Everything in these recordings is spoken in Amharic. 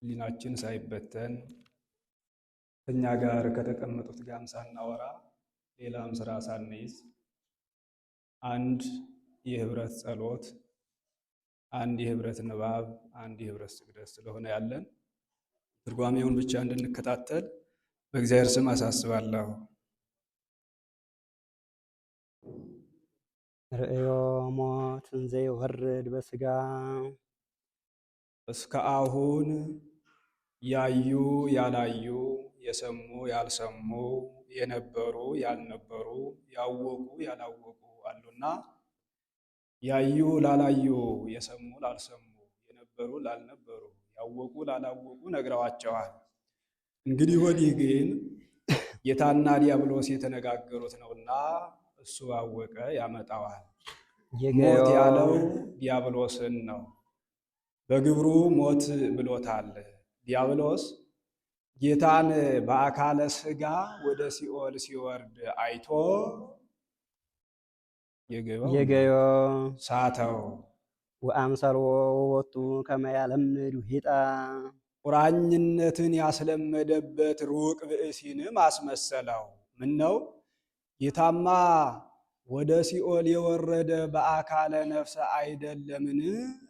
ሕሊናችን ሳይበተን ከኛ ጋር ከተቀመጡት ጋርም ሳናወራ ሌላም ስራ ሳንይዝ አንድ የህብረት ጸሎት፣ አንድ የህብረት ንባብ፣ አንድ የህብረት ስግደት ስለሆነ ያለን ትርጓሜውን ብቻ እንድንከታተል በእግዚአብሔር ስም አሳስባለሁ። ርእዮ ሞት እንዘይወርድ በስጋ እስከ አሁን ያዩ ያላዩ፣ የሰሙ ያልሰሙ፣ የነበሩ ያልነበሩ፣ ያወቁ ያላወቁ አሉና ያዩ ላላዩ፣ የሰሙ ላልሰሙ፣ የነበሩ ላልነበሩ፣ ያወቁ ላላወቁ ነግረዋቸዋል። እንግዲህ ወዲህ ግን ጌታና ዲያብሎስ የተነጋገሩት ነውና እሱ አወቀ ያመጣዋል። ሞት ያለው ዲያብሎስን ነው። በግብሩ ሞት ብሎታል። ዲያብሎስ ጌታን በአካለ ሥጋ ወደ ሲኦል ሲወርድ አይቶ የገዮ ሳተው ወአምሰልዎ ወወቱ ከመ ያለምድ ውሒጣ ቁራኝነትን ያስለመደበት ሩቅ ብእሲንም አስመሰለው። ምን ነው ጌታማ ወደ ሲኦል የወረደ በአካለ ነፍስ አይደለምን?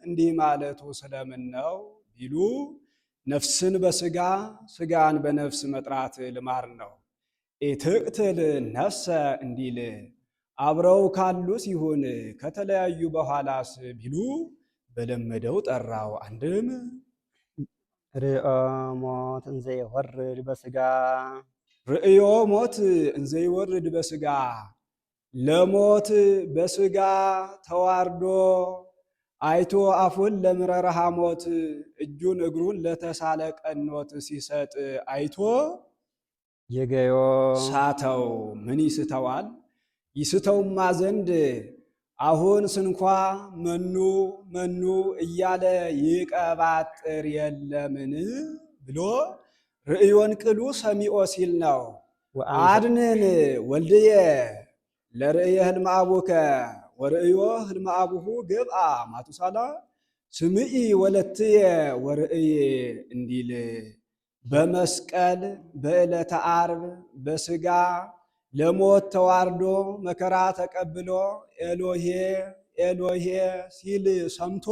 እንዲህ ማለቱ ስለምን ነው ቢሉ ነፍስን በስጋ ስጋን በነፍስ መጥራት ልማር ነው። ኢትቅትል ነፍሰ እንዲል አብረው ካሉ ሲሆን ከተለያዩ በኋላስ ቢሉ በለመደው ጠራው። አንድም ርእዮ ሞት እንዘይወርድ በስጋ ርእዮ ሞት እንዘይወርድ በስጋ ለሞት በስጋ ተዋርዶ አይቶ አፉን ለምረረ ሐሞት እጁን እግሩን ለተሳለ ቀኖት ሲሰጥ አይቶ የገዮ ሳተው። ምን ይስተዋል? ይስተውማ ዘንድ አሁን ስንኳ መኑ መኑ እያለ ይቀባጥር የለምን ብሎ ርእዮን ቅሉ ሰሚኦ ሲል ነው። አድንን ወልድየ ለርእየ ህልመ አቡከ ወርእዮ ህልመ አቡሁ ገብአ ማቱሳላ ስምኢ ወለትየ ወርእየ እንዲል በመስቀል በዕለተ ዓርብ በስጋ ለሞት ተዋርዶ መከራ ተቀብሎ ኤሎሄ ኤሎሄ ሲል ሰምቶ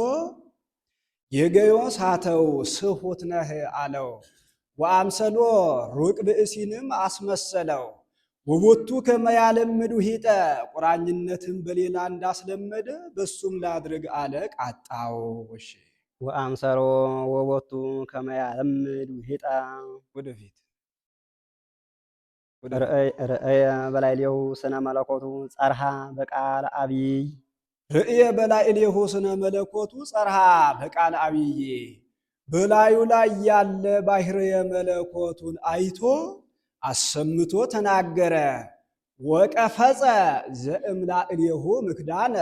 የገዮ ሳተው ስሑት ነህ አለው። ወአምሰሎ ሩቅ ብእሲንም አስመሰለው። ወቦቱ ከመ ያለምድ ውሒጠ ቁራኝነትን በሌላ እንዳስለመደ በሱም ላድርግ አለ ቃጣው። እሺ ወአምሰሎ ወቦቱ ከመ ያለምድ ውሒጠ ወደፊት ርእየ በላዕሌሁ ስነ መለኮቱ ጸርሃ በቃለ አብይ ርእየ በላዕሌሁ ስነ መለኮቱ ጸርሃ በቃለ አብይ በላዩ ላይ ያለ ባሕርየ መለኮቱን አይቶ አሰምቶ ተናገረ። ወቀፈጸ ዘእምላዕሌሁ ምክዳነ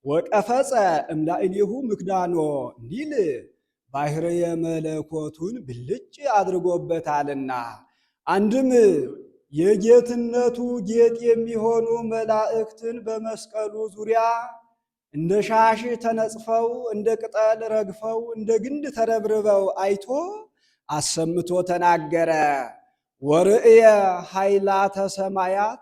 ወቀፈጸ እምላዕሌሁ ምክዳኖ እንዲል ባሕርየ መለኮቱን ብልጭ አድርጎበታልና አንድም የጌትነቱ ጌጥ የሚሆኑ መላእክትን በመስቀሉ ዙሪያ እንደ ሻሽ ተነጽፈው እንደ ቅጠል ረግፈው እንደ ግንድ ተረብርበው አይቶ አሰምቶ ተናገረ። ወርእየ ኃይላተ ሰማያት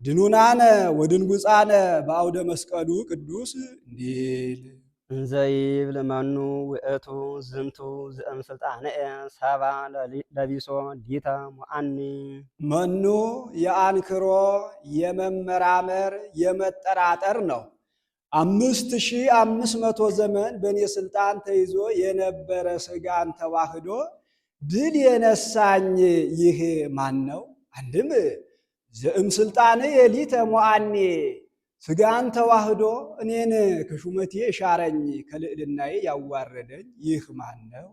ድኑናነ ወድንጉፃነ በአውደ መስቀሉ ቅዱስ እንዲል እንዘይብል መኑ ውእቱ ዝንቱ ዘእምስልጣነ ሰባ ለቢሶ ዲተ ሞአኒ መኑ የአንክሮ የመመራመር የመጠራጠር ነው። 5500 ዘመን በእኔ ስልጣን ተይዞ የነበረ ስጋን ተዋህዶ ድል የነሳኝ ይህ ማን ነው? አንድም ዘእምስልጣነ የሊተ ሞአኒ ስጋን ተዋህዶ እኔን ከሹመቴ ሻረኝ ከልዕልናዬ ያዋረደኝ ይህ ማን ነው?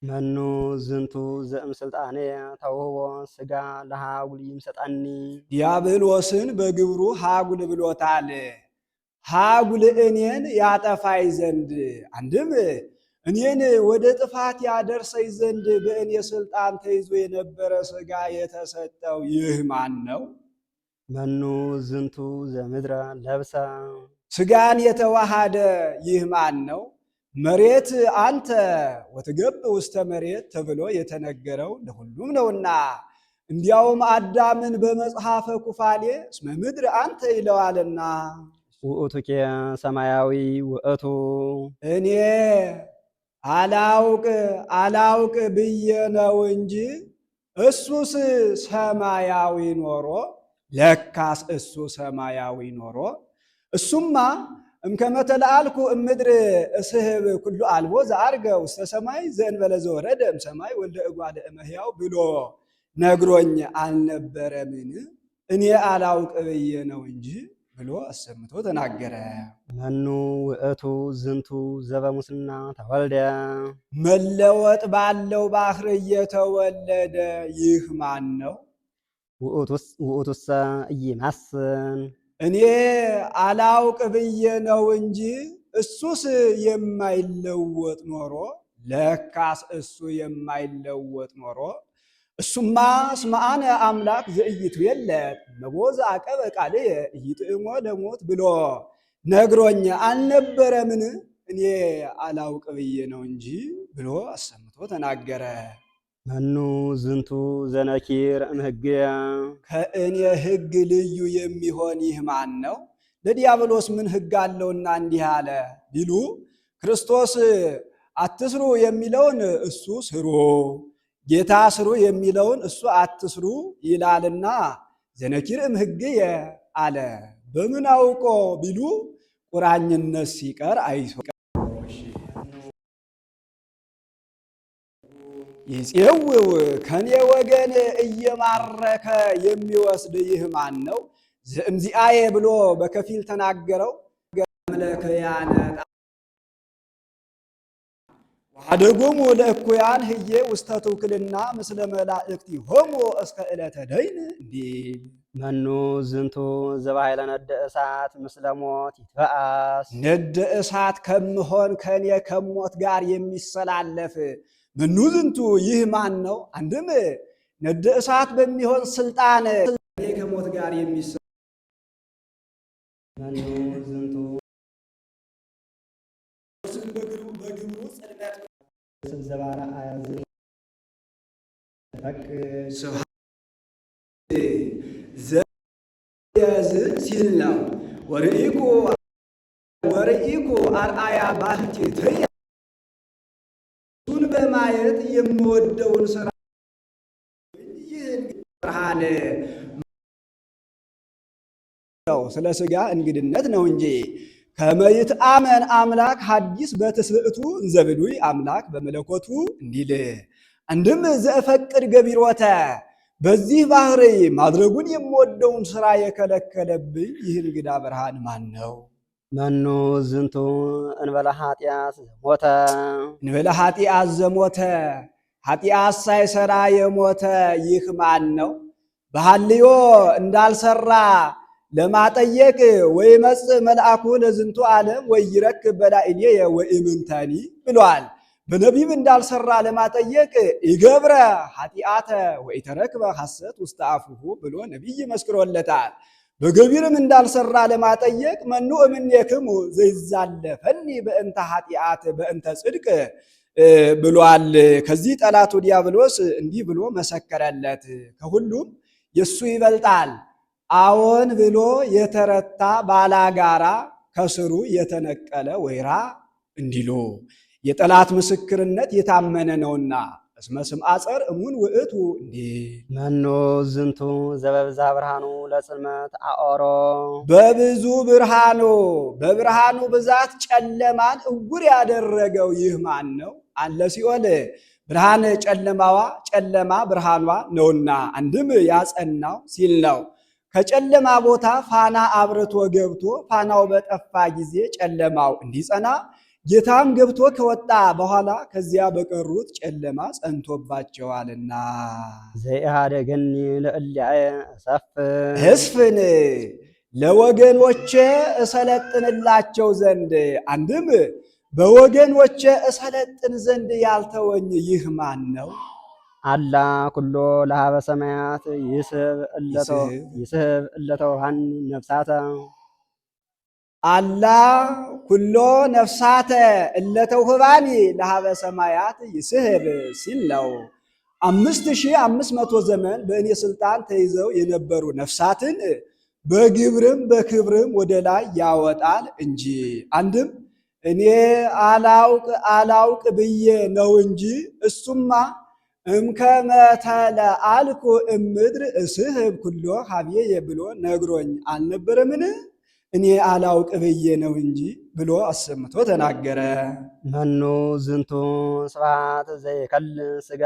መኑ ዝንቱ ዘእምስልጣነ ተውህቦ ስጋ ለሃጉል ይምሰጣኒ ዲያብሎስን በግብሩ ሃጉል ብሎታል። ሃጉል እኔን ያጠፋይ ዘንድ አንድም እኔን ወደ ጥፋት ያደርሰኝ ዘንድ በእኔ ስልጣን ተይዞ የነበረ ስጋ የተሰጠው ይህ ማን ነው? መኑ ዝንቱ ዘምድረ ለብሰ ስጋን የተዋሃደ ይህ ማን ነው? መሬት አንተ ወትገብ ውስተ መሬት ተብሎ የተነገረው ለሁሉም ነውና እንዲያውም አዳምን በመጽሐፈ ኩፋሌ እስመ ምድር አንተ ይለዋልና ውእቱኬ ሰማያዊ ውእቱ እኔ አላውቅ ብዬ ነው እንጂ እሱስ ሰማያዊ ኖሮ ለካስ እሱ ሰማያዊ ኖሮ እሱማ እምከመ ተለአልኩ እምድር እስህብ ኩሉ አልቦ ዘአርገ ውስተ ሰማይ ዘእንበለ ዘወረደ እምሰማይ ወልደ እጓለ እመሕያው ብሎ ነግሮኝ አልነበረምን? እኔ አላውቅ ብዬ ነው እንጂ ብሎ አሰምቶ ተናገረ። መኑ ውእቱ ዝንቱ ዘበሙስና ተወልደ መለወጥ ባለው ባህር እየተወለደ ይህ ማን ነው? ውእቱሰ ኢይማስን እኔ አላውቅ ብዬ ነው እንጂ እሱስ የማይለወጥ ኖሮ ለካስ እሱ የማይለወጥ ኖሮ እሱማ እስመ አነ አምላክ ዘኢይትዌለድ እመቦ ዘዐቀበ ቃልየ ኢይጥዕሞ ለሞት ብሎ ነግሮኝ አልነበረምን? እኔ አላውቅ ብዬ ነው እንጂ ብሎ አሰምቶ ተናገረ። መኑ ዝንቱ ዘነኪር እምሕግየ ከእኔ ሕግ ልዩ የሚሆን ይህ ማን ነው? ለዲያብሎስ ምን ሕግ አለውና እንዲህ አለ ቢሉ ክርስቶስ አትስሩ የሚለውን እሱ ስሩ፣ ጌታ ስሩ የሚለውን እሱ አትስሩ ይላልና ዘነኪር እምሕግየ አለ። በምን አውቆ ቢሉ ቁራኝነት ሲቀር አይሶ ይፄውው ከኔ ወገን እየማረከ የሚወስድ ይህ ማን ነው? ዘእምዚአየ ብሎ በከፊል ተናገረው። መለከያነ ወኀደጎሙ ለእኩያን ህዬ ውስተ ትውክልና ምስለ መላእክቲሆሙ እስከ ዕለተ ደይን እንዲል መኑ ዝንቱ ዘባሕይለ ነደ እሳት ምስለ ሞት ይትበአስ ነደ እሳት ከምሆን ከኔ ከሞት ጋር የሚሰላለፍ መኑ ዝንቱ ይህ ማን ነው? አንድም ነደ እሳት በሚሆን ስልጣን ከኔ ከሞት ጋር የሚሰላለፍ መኑ ዝንቱ በግብሩ ጽልመት ዘባራ አያዝ ዘያዝ ሲል ነው። ወርኢኩ አርአያ ባሕቲትየ እሱን በማየት የምወደውን ስራ ይህን ብርሃን ነው። ስለ ሥጋ እንግድነት ነው እንጂ ከመይት አመን አምላክ ሐዲስ በትስብእቱ እንዘብሉይ አምላክ በመለኮቱ እንዲል አንድም ዘእፈቅድ ገቢሮተ በዚህ ባህሪ ማድረጉን የምወደውን ስራ የከለከለብኝ ይህ እንግዳ ብርሃን ማን ነው? መኑ ዝንቱ እንበለ ኃጢአት ዘሞተ እንበለ ኃጢአት ዘሞተ ኃጢአት ሳይሰራ የሞተ ይህ ማን ነው? በሐልዮ እንዳልሰራ ለማጠየቅ ወይመጽእ መልአኩ ለዝንቱ ዓለም ወይረክብ በላዕሌየ ወኢምንተኒ ብሏል። በነቢብ እንዳልሰራ ለማጠየቅ ይገብረ ኃጢአተ ወኢተረክበ ሐሰት ውስተ አፉሁ ብሎ ነቢይ መስክሮለታል። በገቢርም እንዳልሰራ ለማጠየቅ መኑ እምኔክሙ ዘይዛለፈኒ በእንተ ኃጢአት በእንተ ጽድቅ ብሏል። ከዚህ ጠላቱ ዲያብሎስ እንዲህ ብሎ መሰከረለት፣ ከሁሉም የእሱ ይበልጣል። አዎን ብሎ የተረታ ባላጋራ ከስሩ የተነቀለ ወይራ እንዲሉ የጠላት ምስክርነት የታመነ ነውና እስመ ስምዐ ጸር እሙን ውእቱ እንዲል መኑ ዝንቱ ዘበብዛ ብርሃኑ ለጽልመት አኦሮ በብዙ ብርሃኑ በብርሃኑ ብዛት ጨለማን እውር ያደረገው ይህ ማን ነው? አለ ሲኦል ብርሃን ጨለማዋ ጨለማ ብርሃኗ ነውና አንድም ያጸናው ሲል ነው። ከጨለማ ቦታ ፋና አብርቶ ገብቶ ፋናው በጠፋ ጊዜ ጨለማው እንዲጸና ጌታም ገብቶ ከወጣ በኋላ ከዚያ በቀሩት ጨለማ ጸንቶባቸዋልና ዘኢሃደገኒ ለእልያየ እስፍን ለወገኖቼ እሰለጥንላቸው ዘንድ አንድም በወገኖቼ እሰለጥን ዘንድ ያልተወኝ ይህ ማን ነው? አላ ኩሎ ለሀበ ሰማያት ይስብ እለተውሃን ነፍሳተ አላ ኩሎ ነፍሳተ እለተውህባኒ ለሀበ ሰማያት ይስህብ ሲል ነው። 5500 ዘመን በእኔ ስልጣን ተይዘው የነበሩ ነፍሳትን በግብርም በክብርም ወደ ላይ ያወጣል እንጂ። አንድም እኔ አላውቅ ብዬ ነው እንጂ እሱማ እምከመተለ አልኩ እምድር እስህብ ኩሎ ሀብዬ ብሎ ነግሮኝ አልነበረምን? እኔ አላውቅ ብዬ ነው እንጂ ብሎ አሰምቶ ተናገረ። መኑ ዝንቱ ስብሐት ዘይከል ሥጋ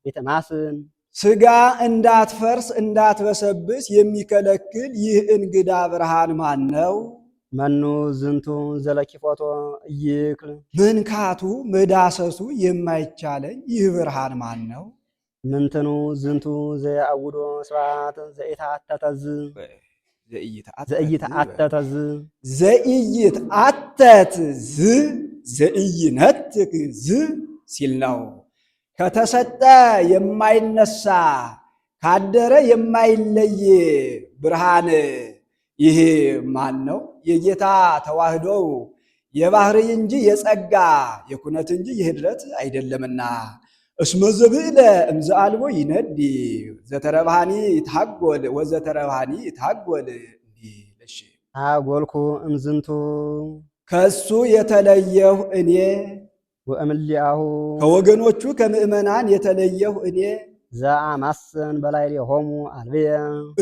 የተማስን ሥጋ እንዳትፈርስ እንዳትበሰብስ የሚከለክል ይህ እንግዳ ብርሃን ማን ነው? መኑ ዝንቱ ዘለኪፎቶ ይክል መንካቱ መዳሰሱ የማይቻለኝ ይህ ብርሃን ማን ነው? ምንትኑ ዝንቱ ዘያውዶ ስብሐት ዘኢትአተተዝ ዘኢትአተተዝ ዘኢይትአተትዝ ዘኢይነትክዝ ሲል ነው። ከተሰጠ የማይነሳ ካደረ የማይለይ ብርሃን ይህ ማን ነው? የጌታ ተዋህዶው የባህርይ እንጂ የጸጋ የኩነት እንጂ የህድረት አይደለምና። እስመ ዘብዕለ እምዘአልቦ ይነዲ ዘተረብሃኒ ይታጎል ወዘተረብሃኒ ይታጎል እንዲለሽ ታጎልኩ እምዝንቱ ከሱ የተለየሁ እኔ ወእምሊአሁ ከወገኖቹ ከምእመናን የተለየሁ እኔ ዘአማስን በላዕሌሆሙ አልብየ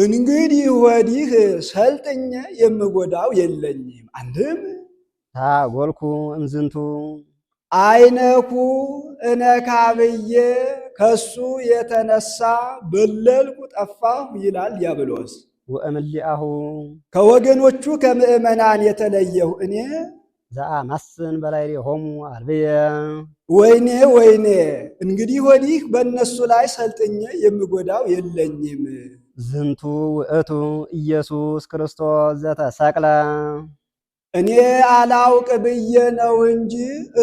እንግዲህ ወዲህ ሰልጥኜ የምጎዳው የለኝም። አንድም ታጎልኩ እምዝንቱ አይነኩ እነካ ብዬ ከሱ የተነሳ በለልኩ ጠፋሁ ይላል ዲያብሎስ። ወእምሊአሁ ከወገኖቹ ከምእመናን የተለየሁ እኔ ዘአማስን በላዕሌሆሙ አልብየ ወይኔ እንግዲህ ወዲህ በእነሱ ላይ ሰልጥኜ የምጎዳው የለኝም። ዝንቱ ውእቱ ኢየሱስ ክርስቶስ ዘተሰቅለ እኔ አላውቅ ብዬ ነው እንጂ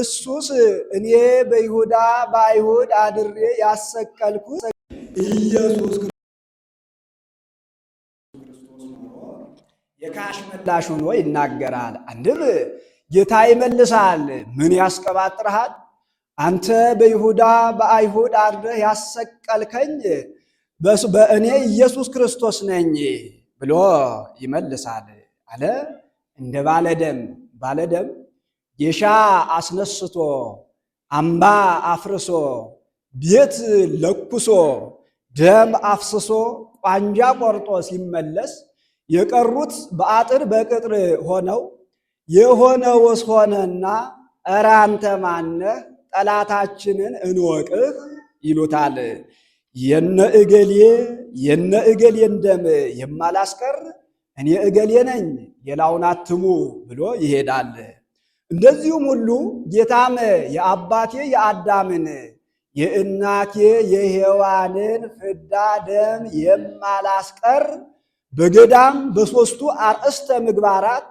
እሱስ እኔ በይሁዳ በአይሁድ አድሬ ያሰቀልኩት ኢየሱስ ክርስቶስ ኖሮ የካሽ መላሽ ሆኖ ይናገራል። አንድም ጌታ ይመልሳል፣ ምን ያስቀባጥርሃል? አንተ በይሁዳ በአይሁድ አድረህ ያሰቀልከኝ በእኔ ኢየሱስ ክርስቶስ ነኝ ብሎ ይመልሳል አለ። እንደ ባለደም ጌሻ አስነስቶ አምባ አፍርሶ ቤት ለኩሶ ደም አፍስሶ ቋንጃ ቆርጦ ሲመለስ የቀሩት በአጥር በቅጥር ሆነው የሆነውስ ሆነና ኧረ አንተ ማነህ ጠላታችንን እንወቅህ ይሉታል። የነ እገሌን ደም የማላስቀር እኔ እገሌ ነኝ ሌላውን አትሙ ብሎ ይሄዳል። እንደዚሁም ሁሉ ጌታም የአባቴ የአዳምን የእናቴ የሔዋንን ፍዳ ደም የማላስቀር በገዳም በሦስቱ አርእስተ ምግባራት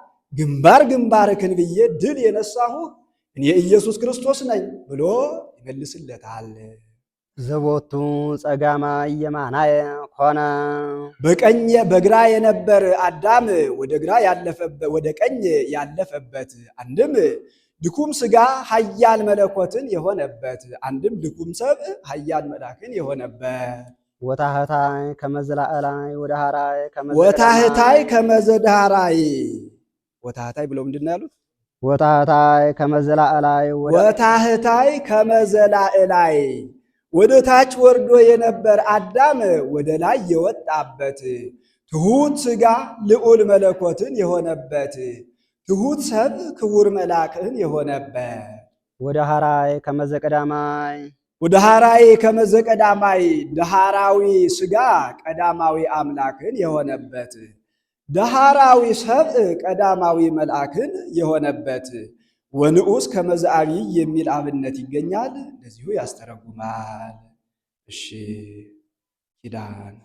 ግንባርክን ብዬ ድል የነሳሁ እኔ ኢየሱስ ክርስቶስ ነኝ ብሎ ይመልስለታል። ዘቦቱ ጸጋማ የማናየ ኮነ በቀኝ በግራ የነበር አዳም ወደ ቀኝ ያለፈበት፣ አንድም ድኩም ሥጋ ኃያል መለኮትን የሆነበት፣ አንድም ድኩም ሰብእ ኃያል መልአክን የሆነበት ወታህታይ ከመዝላእላይ ወደ ሐራይ ወታህታይ ከመዘዳራይ ወታህታይ ብለው ምንድን ነው ያሉት? ወታህታይ ከመዝላእላይ ወታህታይ ከመዘላእላይ ወደ ታች ወርዶ የነበር አዳም ወደ ላይ የወጣበት፣ ትሑት ሥጋ ልዑል መለኮትን የሆነበት፣ ትሑት ሰብእ ክቡር መልአክን የሆነበት ወደ ሐራይ ከመዘቀዳማይ ወደ ሐራይ ከመዘቀዳማይ ዳህራዊ ሥጋ ቀዳማዊ አምላክን የሆነበት፣ ዳህራዊ ሰብእ ቀዳማዊ መልአክን የሆነበት ወንዑስ ከመዝአቢይ የሚል አብነት ይገኛል። እንደዚሁ ያስተረጉማል። እሺ ኪዳን